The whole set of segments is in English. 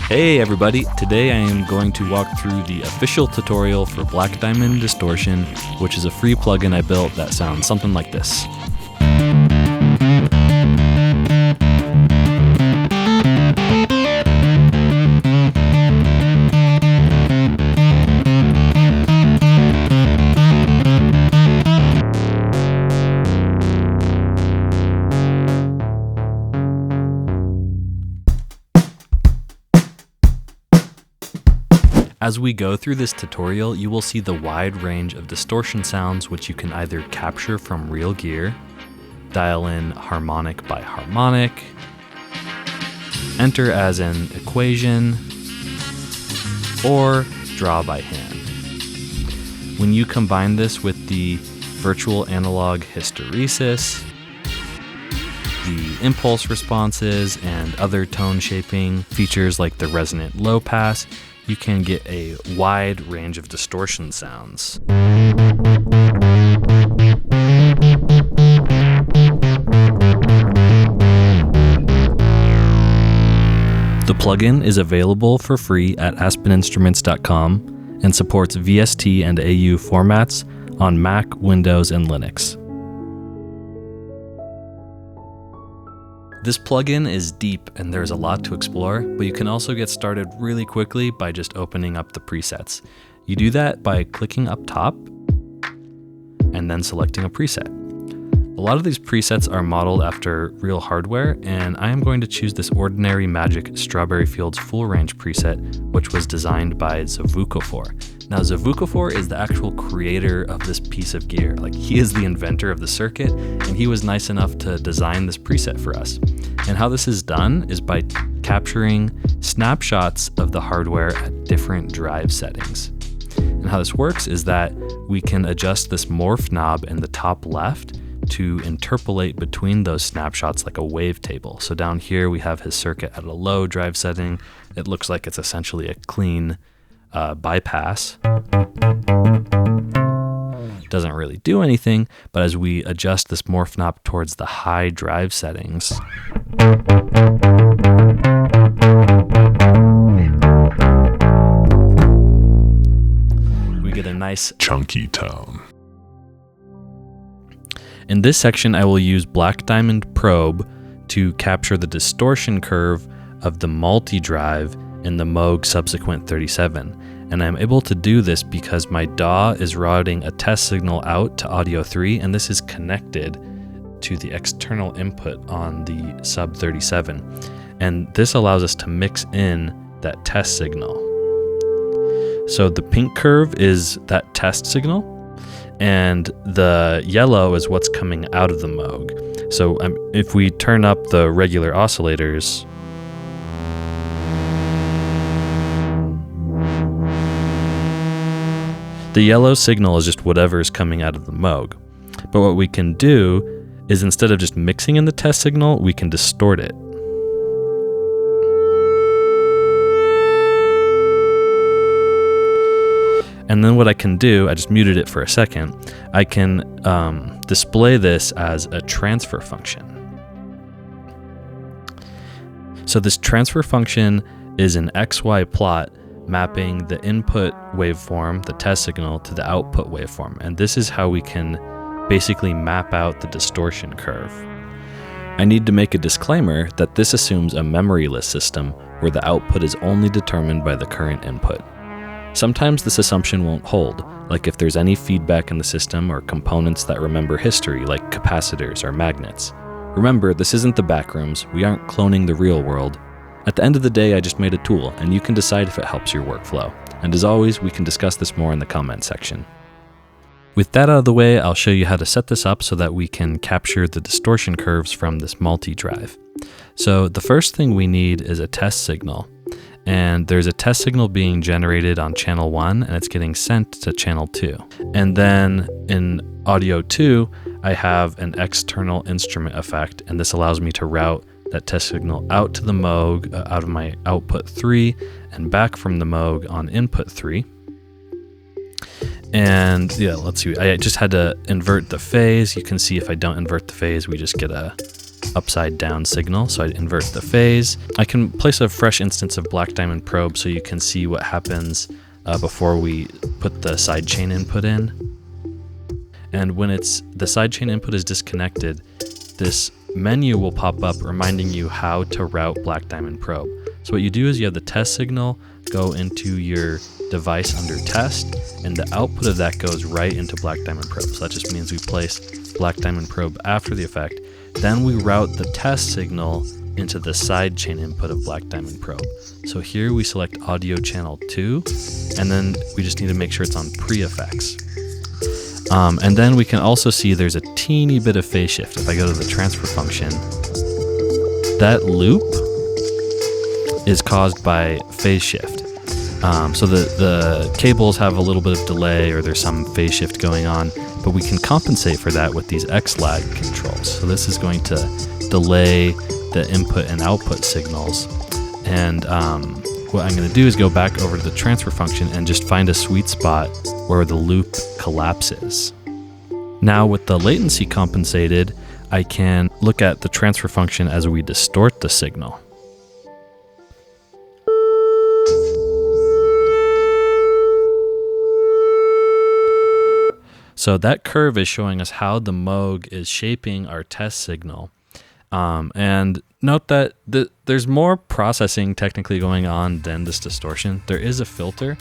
Hey everybody, today I am going to walk through the official tutorial for Black Diamond Distortion, which is a free plugin I built that sounds something like this. As we go through this tutorial, you will see the wide range of distortion sounds which you can either capture from real gear, dial in harmonic by harmonic, enter as an equation, or draw by hand. When you combine this with the virtual analog hysteresis, the impulse responses, and other tone shaping features like the resonant low pass, you can get a wide range of distortion sounds. The plugin is available for free at aspeninstruments.com and supports VST and AU formats on Mac, Windows, and Linux. This plugin is deep and there's a lot to explore, but you can also get started really quickly by just opening up the presets. You do that by clicking up top and then selecting a preset. A lot of these presets are modeled after real hardware, and I am going to choose this Ordinary Magic Strawberry Fields Full Range preset, which was designed by Zavukofor. Now, Zavukofor is the actual creator of this piece of gear. Like, he is the inventor of the circuit, and he was nice enough to design this preset for us. And how this is done is by capturing snapshots of the hardware at different drive settings. And how this works is that we can adjust this morph knob in the top left to interpolate between those snapshots like a wavetable. So down here we have his circuit at a low drive setting. It looks like it's essentially a clean bypass. Doesn't really do anything, but as we adjust this morph knob towards the high drive settings, we get a nice chunky tone. In this section, I will use Black Diamond Probe to capture the distortion curve of the Multidrive in the Moog Subsequent 37. And I'm able to do this because my DAW is routing a test signal out to Audio 3, and this is connected to the external input on the Sub 37. And this allows us to mix in that test signal. So the pink curve is that test signal, and the yellow is what's coming out of the Moog. So if we turn up the regular oscillators, the yellow signal is just whatever is coming out of the Moog. But what we can do is, instead of just mixing in the test signal, we can distort it. And then what I can do, I just muted it for a second, I can display this as a transfer function. So this transfer function is an XY plot mapping the input waveform, the test signal, to the output waveform. And this is how we can basically map out the distortion curve. I need to make a disclaimer that this assumes a memoryless system where the output is only determined by the current input. Sometimes this assumption won't hold, like if there's any feedback in the system or components that remember history, like capacitors or magnets. Remember, this isn't the backrooms, we aren't cloning the real world. At the end of the day, I just made a tool, and you can decide if it helps your workflow. And as always, we can discuss this more in the comment section. With that out of the way, I'll show you how to set this up so that we can capture the distortion curves from this multi-drive. So the first thing we need is a test signal. And there's a test signal being generated on channel 1, and it's getting sent to channel 2. And then in audio 2, I have an external instrument effect, and this allows me to route that test signal out to the Moog, out of my output 3, and back from the Moog on input 3. And yeah, let's see, I just had to invert the phase. You can see if I don't invert the phase, we just get a upside down signal. So I invert the phase. I can place a fresh instance of Black Diamond Probe so you can see what happens before we put the sidechain input in. And when the sidechain input is disconnected, this menu will pop up reminding you how to route Black Diamond Probe. So what you do is you have the test signal go into your device under test, and the output of that goes right into Black Diamond Probe. So that just means we place Black Diamond Probe after the effect. Then we route the test signal into the sidechain input of Black Diamond Probe. So here we select audio channel 2, and then we just need to make sure it's on pre-effects. And then we can also see there's a teeny bit of phase shift. If I go to the transfer function, that loop is caused by phase shift. So the cables have a little bit of delay, or there's some phase shift going on, but we can compensate for that with these X-lag controls. So this is going to delay the input and output signals. And what I'm going to do is go back over to the transfer function and just find a sweet spot where the loop collapses. Now with the latency compensated, I can look at the transfer function as we distort the signal. So that curve is showing us how the Moog is shaping our test signal. And note that there's more processing technically going on than this distortion. There is a filter,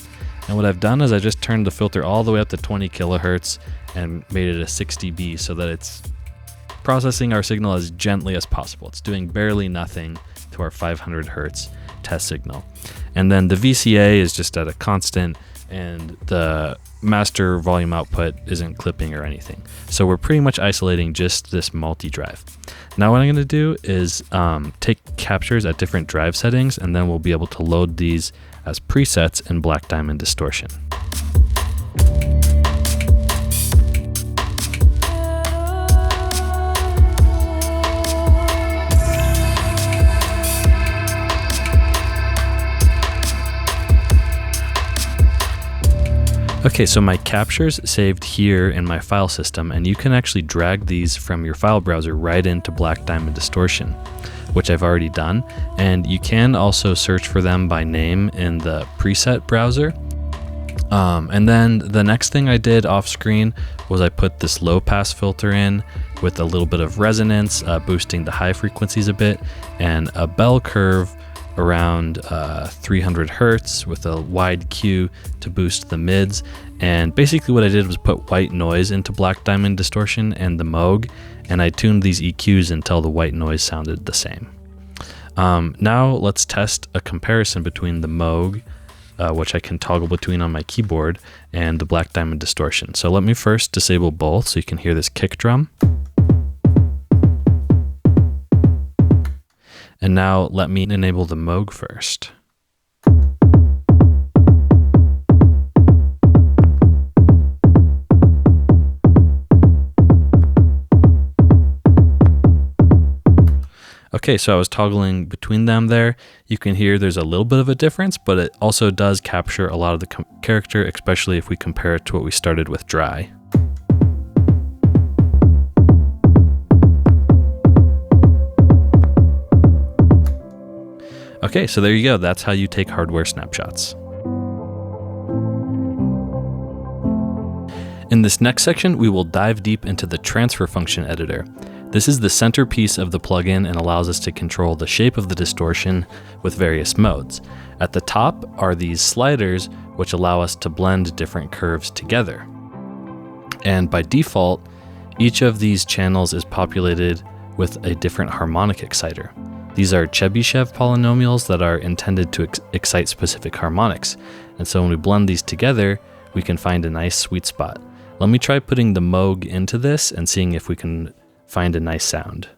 and what I've done is I just turned the filter all the way up to 20 kilohertz and made it a 6 dB so that it's processing our signal as gently as possible. It's doing barely nothing to our 500 hertz test signal. And then the VCA is just at a constant, and the master volume output isn't clipping or anything. So we're pretty much isolating just this multi-drive. Now what I'm going to do is take captures at different drive settings, and then we'll be able to load these as presets in Black Diamond Distortion. Okay, so my captures saved here in my file system, and you can actually drag these from your file browser right into Black Diamond Distortion, which I've already done. And you can also search for them by name in the preset browser. And then the next thing I did off screen was I put this low pass filter in with a little bit of resonance, boosting the high frequencies a bit, and a bell curve around 300 hertz with a wide Q to boost the mids. And basically what I did was put white noise into Black Diamond Distortion and the Moog, and I tuned these EQs until the white noise sounded the same. Now let's test a comparison between the Moog, which I can toggle between on my keyboard, and the Black Diamond Distortion. So let me first disable both so you can hear this kick drum. And now let me enable the Moog first. Okay, so I was toggling between them there. You can hear there's a little bit of a difference, but it also does capture a lot of the character, especially if we compare it to what we started with dry. Okay, so there you go. That's how you take hardware snapshots. In this next section, we will dive deep into the transfer function editor. This is the centerpiece of the plugin and allows us to control the shape of the distortion with various modes. At the top are these sliders, which allow us to blend different curves together. And by default, each of these channels is populated with a different harmonic exciter. These are Chebyshev polynomials that are intended to excite specific harmonics. And so when we blend these together, we can find a nice sweet spot. Let me try putting the Moog into this and seeing if we can find a nice sound.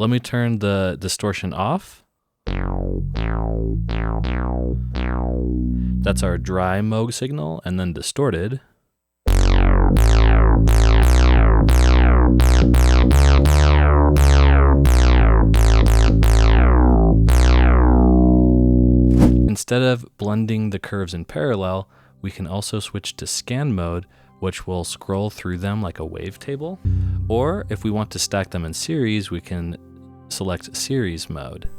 let me turn the distortion off. That's our dry Moog signal, and then distorted. Instead of blending the curves in parallel, we can also switch to scan mode, which will scroll through them like a wavetable. Or if we want to stack them in series, we can select series mode.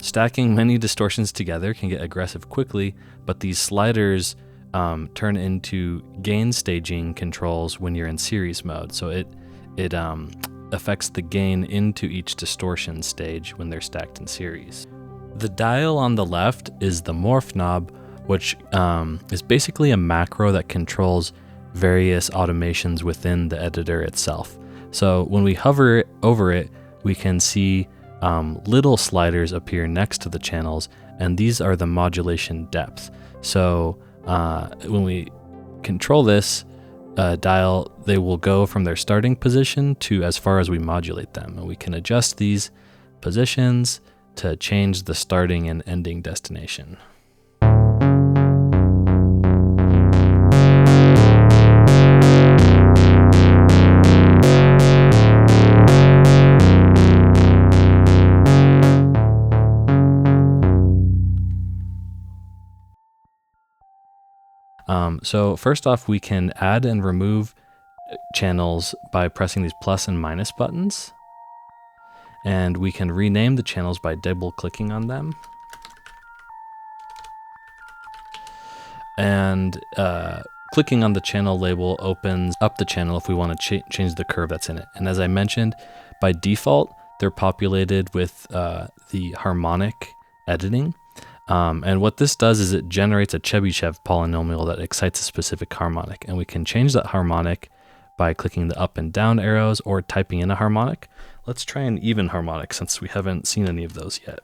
Stacking many distortions together can get aggressive quickly, but these sliders turn into gain staging controls when you're in series mode. So it affects the gain into each distortion stage when they're stacked in series. The dial on the left is the morph knob, which is basically a macro that controls various automations within the editor itself. So when we hover over it, we can see little sliders appear next to the channels, and these are the modulation depth. So when we control this dial, they will go from their starting position to as far as we modulate them. And we can adjust these positions to change the starting and ending destination. So first off, we can add and remove channels by pressing these plus and minus buttons. And we can rename the channels by double clicking on them. And clicking on the channel label opens up the channel if we want to change the curve that's in it. And as I mentioned, by default, they're populated with the harmonic editing. And what this does is it generates a Chebyshev polynomial that excites a specific harmonic. And we can change that harmonic by clicking the up and down arrows or typing in a harmonic. Let's try an even harmonic since we haven't seen any of those yet.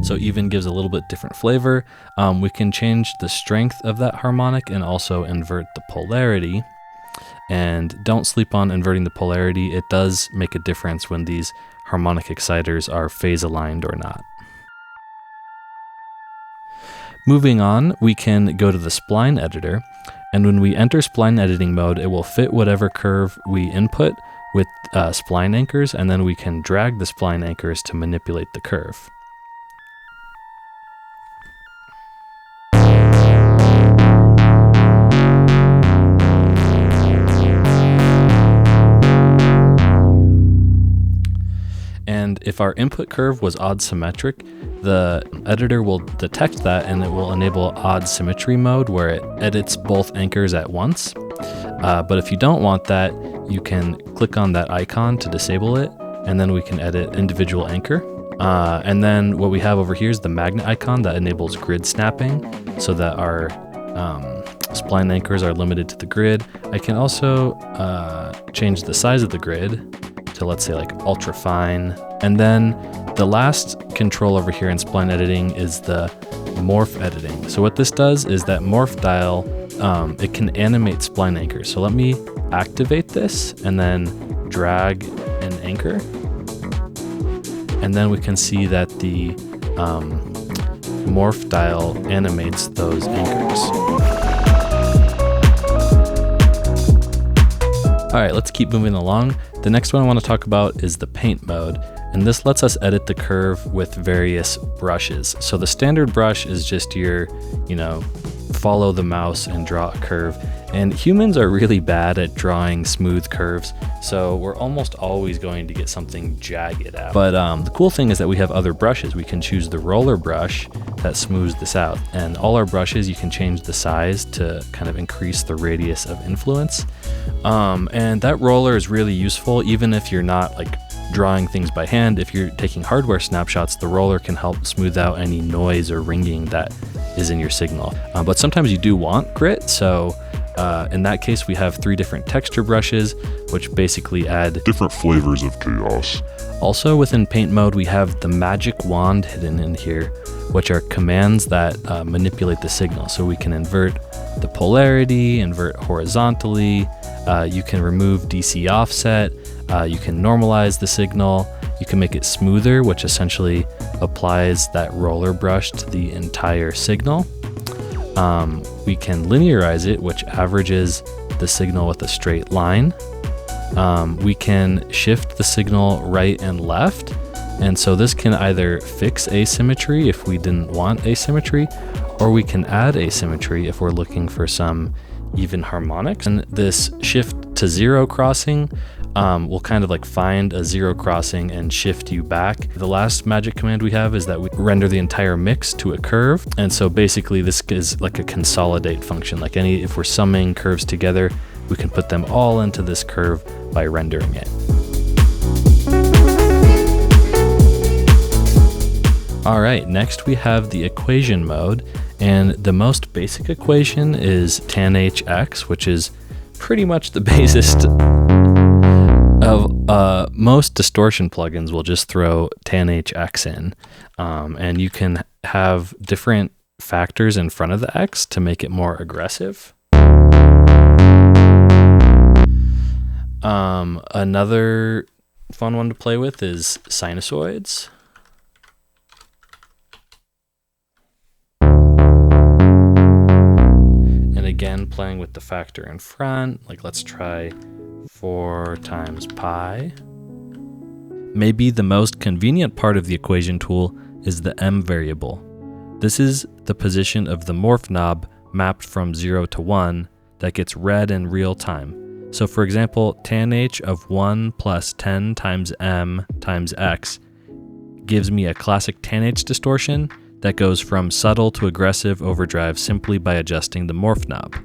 So even gives a little bit different flavor. We can change the strength of that harmonic and also invert the polarity. And don't sleep on inverting the polarity. It does make a difference when these harmonic exciters are phase aligned or not. Moving on, we can go to the Spline Editor, and when we enter spline editing mode, it will fit whatever curve we input with spline anchors, and then we can drag the spline anchors to manipulate the curve. And if our input curve was odd symmetric, the editor will detect that and it will enable odd symmetry mode where it edits both anchors at once. But if you don't want that, you can click on that icon to disable it, and then we can edit individual anchor. And then what we have over here is the magnet icon that enables grid snapping so that our spline anchors are limited to the grid. I can also change the size of the grid to, let's say, like ultra fine. And then the last control over here in spline editing is the morph editing. So what this does is that morph dial, it can animate spline anchors. So let me activate this and then drag an anchor. And then we can see that the morph dial animates those anchors. All right, let's keep moving along. The next one I want to talk about is the paint mode. And this lets us edit the curve with various brushes. So the standard brush is just your, follow the mouse and draw a curve. And humans are really bad at drawing smooth curves, so we're almost always going to get something jagged out. But the cool thing is that we have other brushes. We can choose the roller brush that smooths this out. And all our brushes, you can change the size to kind of increase the radius of influence. And that roller is really useful even if you're not like drawing things by hand. If you're taking hardware snapshots, the roller can help smooth out any noise or ringing that is in your signal. But sometimes you do want grit, so In that case, we have 3 different texture brushes, which basically add different flavors of chaos. Also within paint mode, we have the magic wand hidden in here, which are commands that manipulate the signal. So we can invert the polarity, invert horizontally, you can remove DC offset, you can normalize the signal, you can make it smoother, which essentially applies that roller brush to the entire signal. We can linearize it, which averages the signal with a straight line. We can shift the signal right and left, and so this can either fix asymmetry if we didn't want asymmetry, or we can add asymmetry if we're looking for some even harmonics. And this shift to 0 crossing will kind of like find a 0 crossing and shift you back. The last magic command we have is that we render the entire mix to a curve. And so basically this is like a consolidate function. Like if we're summing curves together, we can put them all into this curve by rendering it. All right, next we have the equation mode. And the most basic equation is tan hx, which is pretty much the basis of most distortion plugins will just throw tan hx in. And you can have different factors in front of the x to make it more aggressive. Another fun one to play with is sinusoids. And again, playing with the factor in front, like let's try 4 times pi. Maybe the most convenient part of the equation tool is the M variable. This is the position of the morph knob mapped from 0 to 1 that gets read in real time. So for example, tan h of 1 plus 10 times m times x gives me a classic tan h distortion that goes from subtle to aggressive overdrive simply by adjusting the morph knob.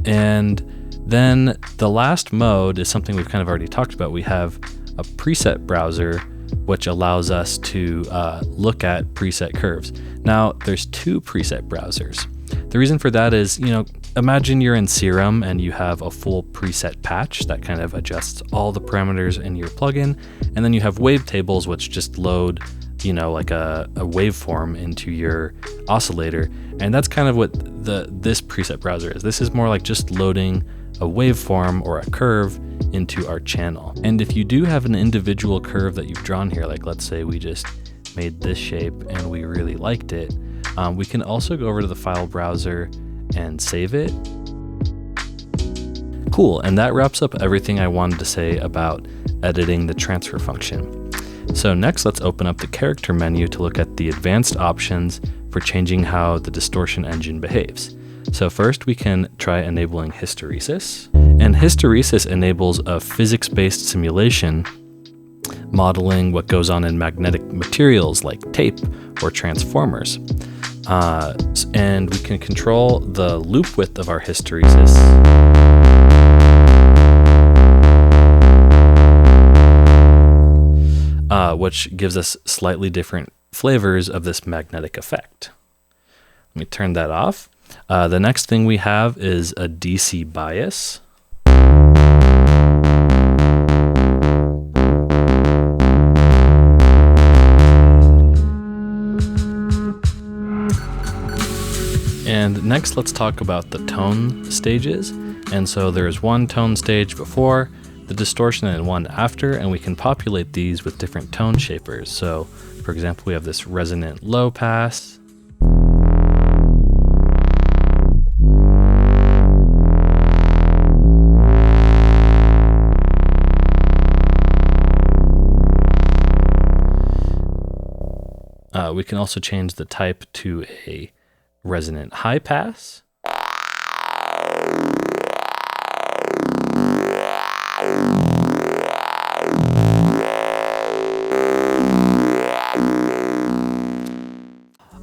And then the last mode is something we've kind of already talked about. We have a preset browser, which allows us to look at preset curves. Now, there's 2 preset browsers. The reason for that is, imagine you're in Serum and you have a full preset patch that kind of adjusts all the parameters in your plugin, and then you have wavetables which just load, like a waveform into your oscillator, and that's kind of what this preset browser is. This is more like just loading a waveform or a curve into our channel. And if you do have an individual curve that you've drawn here, like let's say we just made this shape and we really liked it, we can also go over to the file browser and save it. Cool, and that wraps up everything I wanted to say about editing the transfer function. So next, let's open up the character menu to look at the advanced options for changing how the distortion engine behaves. So first we can try enabling hysteresis, and hysteresis enables a physics-based simulation modeling what goes on in magnetic materials like tape or transformers. And we can control the loop width of our hysteresis. Which gives us slightly different flavors of this magnetic effect. Let me turn that off. The next thing we have is a DC bias. And next, let's talk about the tone stages. And so there's one tone stage before the distortion and one after, and we can populate these with different tone shapers. So for example, we have this resonant low pass. We can also change the type to a resonant high pass.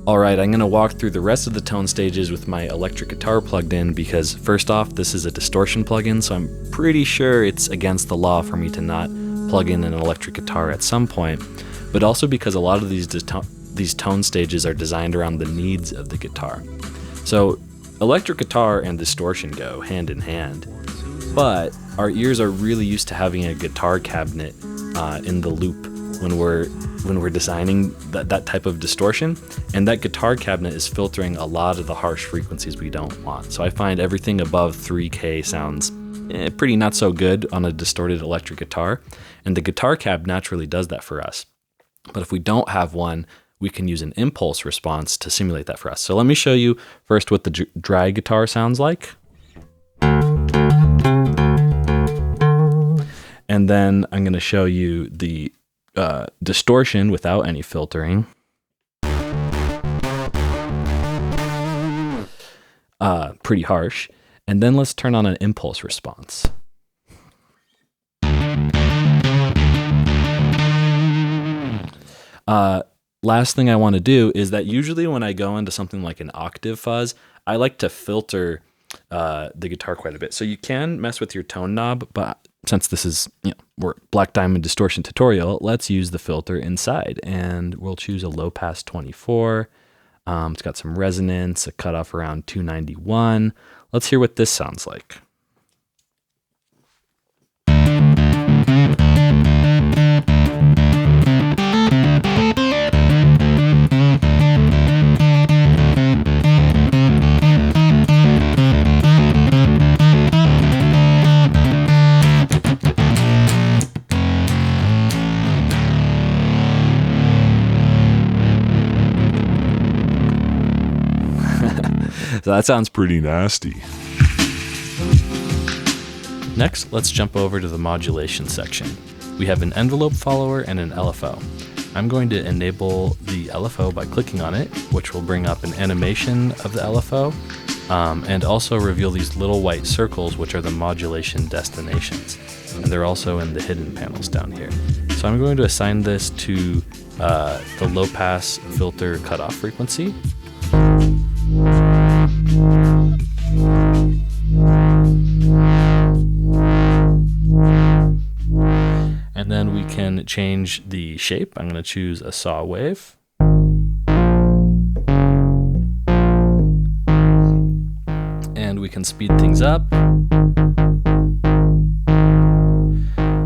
Alright, I'm going to walk through the rest of the tone stages with my electric guitar plugged in because first off, this is a distortion plugin, so I'm pretty sure it's against the law for me to not plug in an electric guitar at some point, but also because a lot of these these tone stages are designed around the needs of the guitar. So electric guitar and distortion go hand in hand, but our ears are really used to having a guitar cabinet in the loop when we're designing that type of distortion, and that guitar cabinet is filtering a lot of the harsh frequencies we don't want. So I find everything above 3K sounds pretty not so good on a distorted electric guitar, and the guitar cab naturally does that for us. But if we don't have one, we can use an impulse response to simulate that for us. So let me show you first what the dry guitar sounds like. And then I'm going to show you the distortion without any filtering. Pretty harsh. And then let's turn on an impulse response. Last thing I want to do is that usually when I go into something like an octave fuzz, I like to filter the guitar quite a bit. So you can mess with your tone knob, but since this is, we're Black Diamond Distortion tutorial, let's use the filter inside, and we'll choose a low pass 24. It's got some resonance, a cutoff around 291. Let's hear what this sounds like. So that sounds pretty nasty. Next, let's jump over to the modulation section. We have an envelope follower and an LFO. I'm going to enable the LFO by clicking on it, which will bring up an animation of the LFO, and also reveal these little white circles, which are the modulation destinations. And they're also in the hidden panels down here. So I'm going to assign this to the low pass filter cutoff frequency. And then we can change the shape. I'm going to choose a saw wave. And we can speed things up.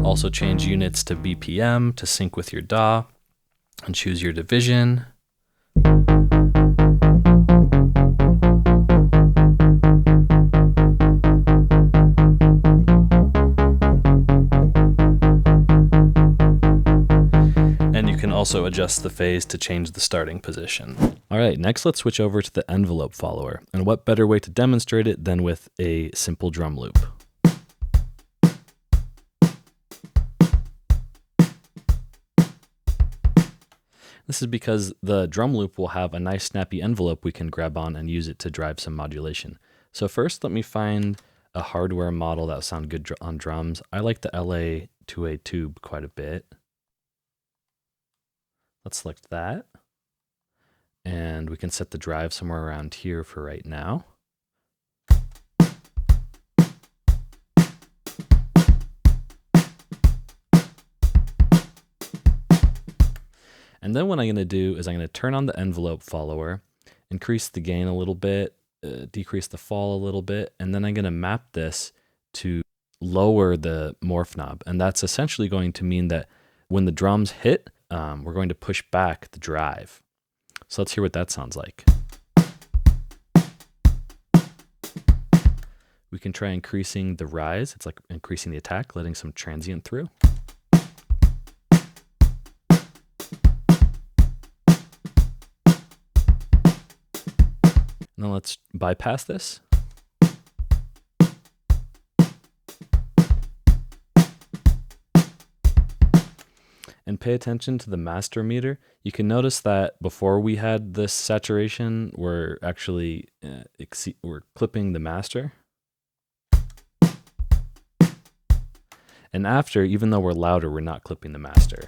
Also change units to BPM to sync with your DAW, and choose your division. Also adjust the phase to change the starting position. All right, next let's switch over to the envelope follower. And what better way to demonstrate it than with a simple drum loop? This is because the drum loop will have a nice snappy envelope we can grab on and use it to drive some modulation. So first, let me find a hardware model that will sound good on drums. I like the LA2A tube quite a bit. Let's select that, and we can set the drive somewhere around here for right now. And then what I'm going to do is I'm going to turn on the envelope follower, increase the gain a little bit, decrease the fall a little bit, and then I'm going to map this to lower the morph knob. And that's essentially going to mean that when the drums hit, we're going to push back the drive. So let's hear what that sounds like. We can try increasing the rise. It's like increasing the attack, letting some transient through. Now let's bypass this. And pay attention to the master meter. You can notice that before we had this saturation, we're actually we're clipping the master. And after, even though we're louder, we're not clipping the master.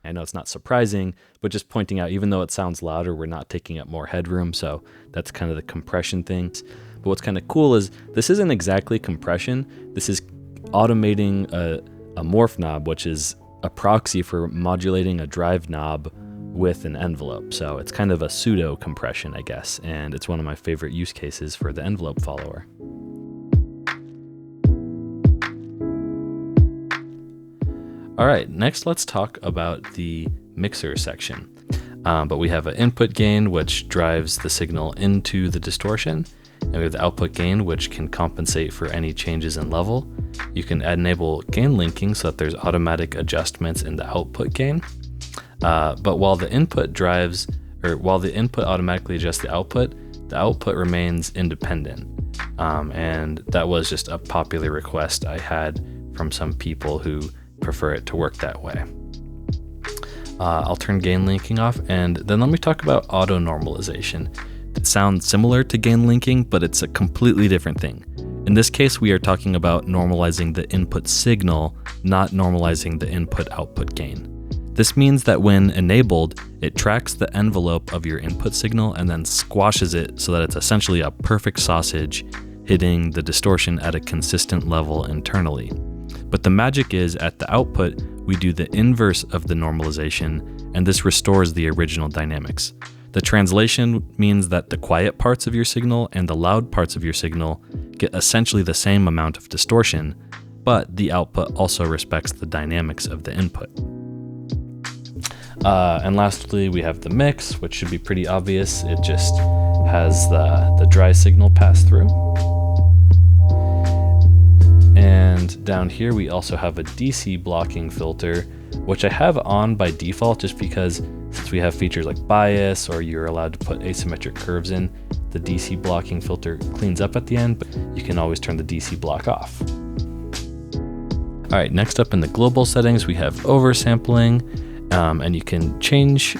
I know it's not surprising, but just pointing out, even though it sounds louder, we're not taking up more headroom. So that's kind of the compression thing. But what's kind of cool is this isn't exactly compression. This is automating a morph knob, which is a proxy for modulating a drive knob with an envelope. So it's kind of a pseudo compression, I guess, and it's one of my favorite use cases for the envelope follower. All right, next let's talk about the mixer section. But we have an input gain, which drives the signal into the distortion, and we have the output gain, which can compensate for any changes in level. You can enable gain linking so that there's automatic adjustments in the output gain. But while the input automatically adjusts the output remains independent. And that was just a popular request I had from some people who prefer it to work that way. I'll turn gain linking off, and then let me talk about auto normalization. It sounds similar to gain linking, but it's a completely different thing. In this case, we are talking about normalizing the input signal, not normalizing the input-output gain. This means that when enabled, it tracks the envelope of your input signal and then squashes it so that it's essentially a perfect sausage, hitting the distortion at a consistent level internally. But the magic is, at the output, we do the inverse of the normalization, and this restores the original dynamics. The translation means that the quiet parts of your signal and the loud parts of your signal get essentially the same amount of distortion, but the output also respects the dynamics of the input. And lastly, we have the mix, which should be pretty obvious. It just has the dry signal pass through. And down here, we also have a DC blocking filter, which I have on by default just because since we have features like bias, or you're allowed to put asymmetric curves in, the DC blocking filter cleans up at the end, but you can always turn the DC block off. All right, next up in the global settings, we have oversampling, and you can change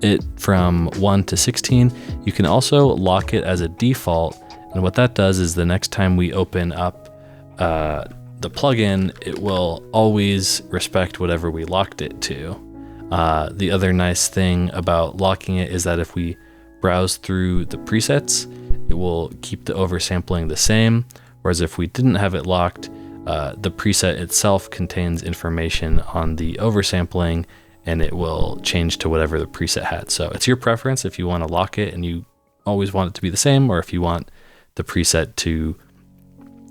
it from 1 to 16. You can also lock it as a default, and what that does is the next time we open up the plugin, it will always respect whatever we locked it to. The other nice thing about locking it is that if we browse through the presets, it will keep the oversampling the same, whereas if we didn't have it locked, the preset itself contains information on the oversampling, and it will change to whatever the preset had. So it's your preference if you want to lock it and you always want it to be the same, or if you want the preset to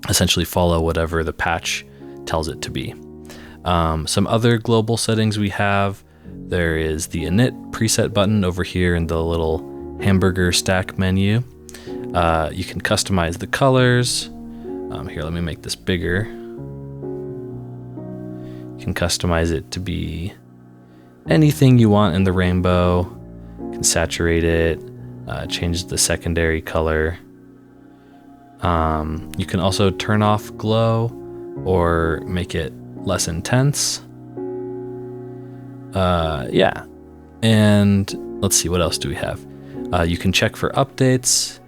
essentially follow whatever the patch tells it to be. Some other global settings we have, there is the init preset button over here in the little hamburger stack menu. You can customize the colors. Here, let me make this bigger. You can customize it to be anything you want in the rainbow. You can saturate it, change the secondary color. You can also turn off glow or make it less intense. Yeah. And let's see, what else do we have? You can check for updates.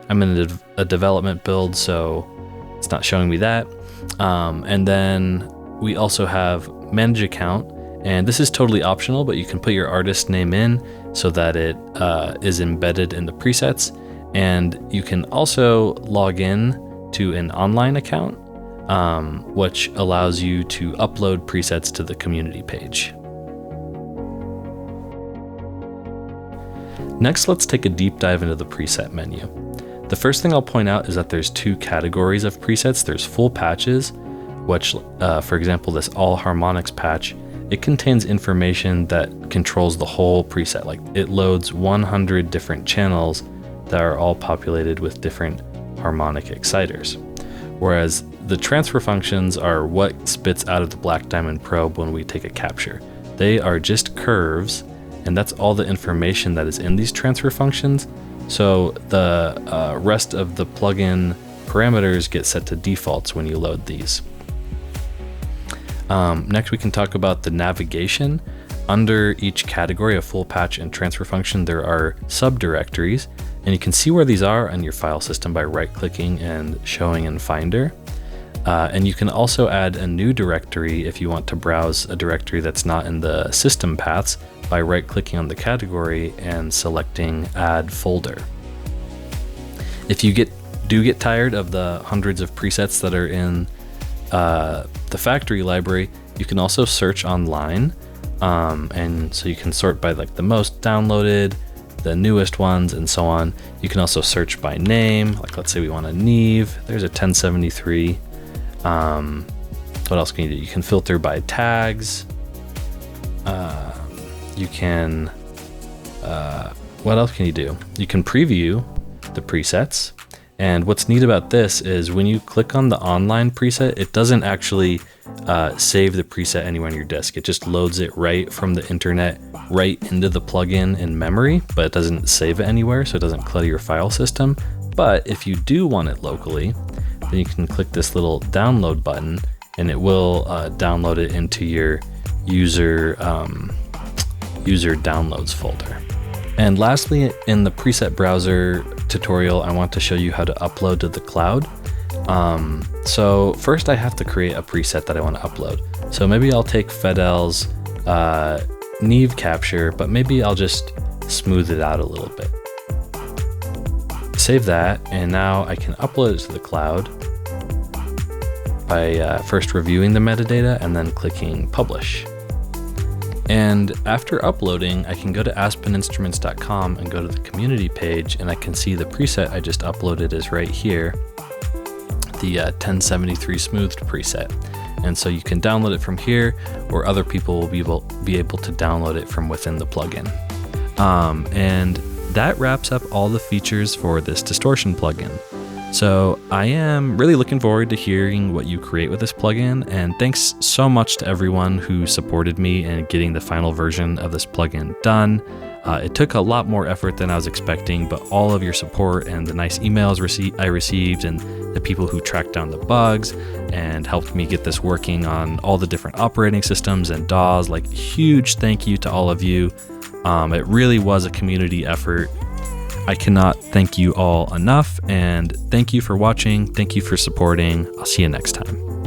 I'm in a development build, so it's not showing me that. And then we also have manage account, and this is totally optional, but you can put your artist name in so that it is embedded in the presets. And you can also log in to an online account, which allows you to upload presets to the community page. Next, let's take a deep dive into the preset menu. The first thing I'll point out is that there's two categories of presets. There's full patches, which, for example, this all harmonics patch, it contains information that controls the whole preset. Like, it loads 100 different channels that are all populated with different harmonic exciters. Whereas the transfer functions are what spits out of the Black Diamond probe when we take a capture. They are just curves, and that's all the information that is in these transfer functions. So the rest of the plugin parameters get set to defaults when you load these. Next, we can talk about the navigation. Under each category of full patch and transfer function, there are subdirectories, and you can see where these are on your file system by right-clicking and showing in Finder. And you can also add a new directory if you want to browse a directory that's not in the system paths by right-clicking on the category and selecting Add Folder. If you do get tired of the hundreds of presets that are in the factory library, You can also search online, and so you can sort by like the most downloaded, the newest ones, and so on. You can also search by name, like let's say we want a Neve. There's a 1073. What else can you do? You can filter by tags. You can, what else can you do? You can preview the presets. And what's neat about this is when you click on the online preset, it doesn't actually save the preset anywhere on your disk. It just loads it right from the internet right into the plugin in memory, but it doesn't save it anywhere, so it doesn't clutter your file system. But if you do want it locally, then you can click this little download button, and it will download it into your user downloads folder. And lastly, in the preset browser tutorial, I want to show you how to upload to the cloud. So first I have to create a preset that I want to upload. So maybe I'll take Fedel's Neve capture, but maybe I'll just smooth it out a little bit. Save that, and now I can upload it to the cloud by first reviewing the metadata and then clicking publish. And after uploading, I can go to aspeninstruments.com and go to the community page, and I can see the preset I just uploaded is right here, the 1073 smoothed preset. And so you can download it from here, or other people will be able to download it from within the plugin. And that wraps up all the features for this distortion plugin. So I am really looking forward to hearing what you create with this plugin, and thanks so much to everyone who supported me in getting the final version of this plugin done. It took a lot more effort than I was expecting, but all of your support and the nice emails I received, and the people who tracked down the bugs and helped me get this working on all the different operating systems and DAWs, like huge thank you to all of you. It really was a community effort. I cannot thank you all enough, and thank you for watching. Thank you for supporting. I'll see you next time.